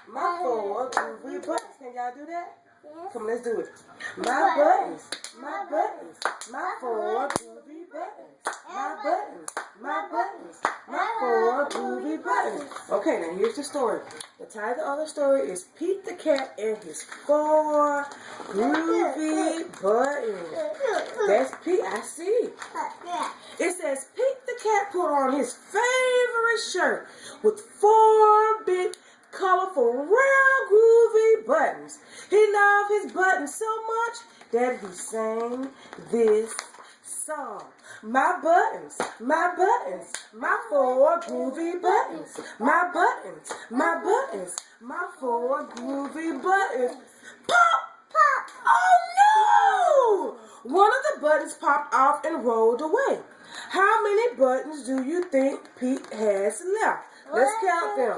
My four groovy buttons. Can y'all do that? Come on, let's do it. My buttons, my four groovy buttons. My four groovy buttons. Okay, now here's the story. The title of the story is Pete the Cat and his four groovy buttons. That's Pete, I see. It says Pete the Cat put on his favorite shirt with four big colorful, round, groovy buttons. He loved his buttons so much that he sang this song. My buttons, my four groovy buttons. My buttons, my four groovy buttons. Pop, pop, oh no! One of the buttons popped off and rolled away. How many buttons do you think Pete has left? Let's count them.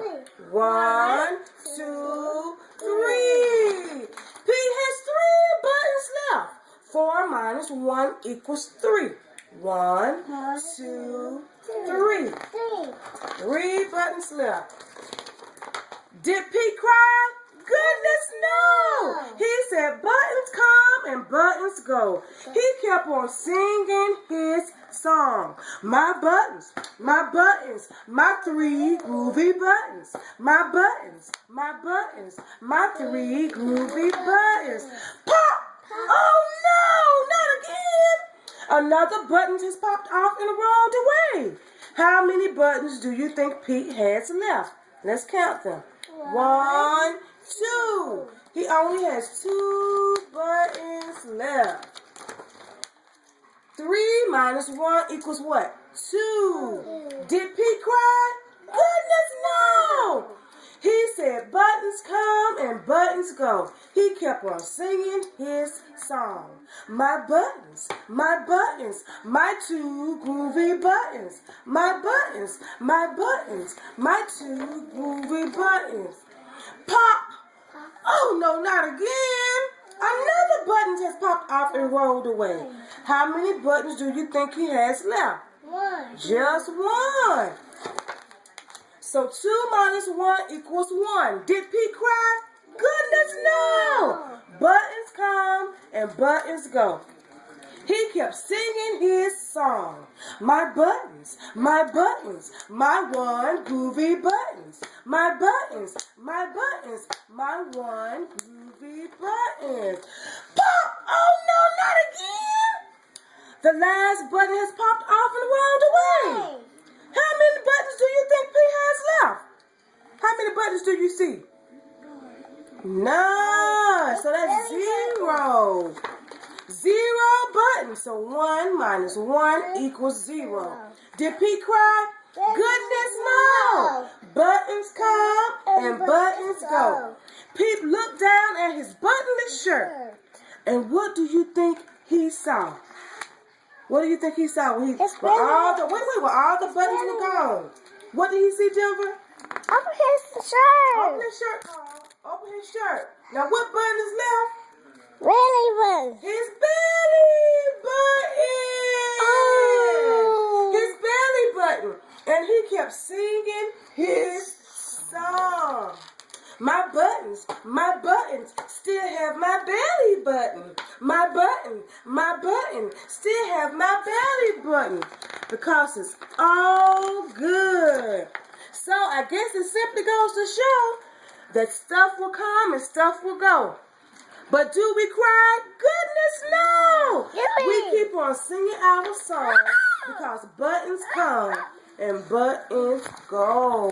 1, 2, 3. Pete has 3 buttons left. 4 minus 1 equals 3. 1, 2, 3. 3 buttons left. Did Pete cry? Goodness no! He said buttons come and buttons go. He kept on singing his song. My buttons, my 3 groovy buttons. My buttons, my 3 groovy buttons. Pop! Oh no, not again! Another button has popped off and rolled away. How many buttons do you think Pete has left? Let's count them. 1, 2. He only has 2 buttons left. 3 minus 1 equals what? 2. Did Pete cry? Goodness no! He said buttons come and buttons go. He kept on singing his song. My buttons, my 2 groovy buttons. My buttons, my 2 groovy buttons. Pop! Oh no, not again! Another button has popped off and rolled away. How many buttons do you think he has left? 1. Just 1. So 2 minus 1 equals 1. Did Pete cry? Goodness no! Buttons come and buttons go. He kept singing his song. My buttons, my 1 groovy buttons. My buttons, my 1 groovy buttons. Pop! Oh no, not again! The last button has popped off and rolled away. How many buttons do you think Pete has left? How many buttons do you see? None. So that's 0. 0 buttons. So 1 minus 1 equals 0. Did Pete cry? Goodness no. Buttons come and buttons go. Pete looked down at his buttonless shirt. And what do you think he saw? What do you think he saw when all the buttons were gone? What did he see, Jennifer? Open his shirt. Open his shirt, Carl. Open his shirt. Now what button is left? Belly button. His belly button. Oh. His belly button. And he kept singing his song. My buttons still have my belly button. My button still have my belly button because it's all good. So I guess it simply goes to show that stuff will come and stuff will go. But do we cry? Goodness no! We keep on singing our song because buttons come and buttons go.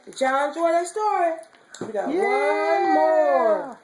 Did y'all enjoy that story? We got one more.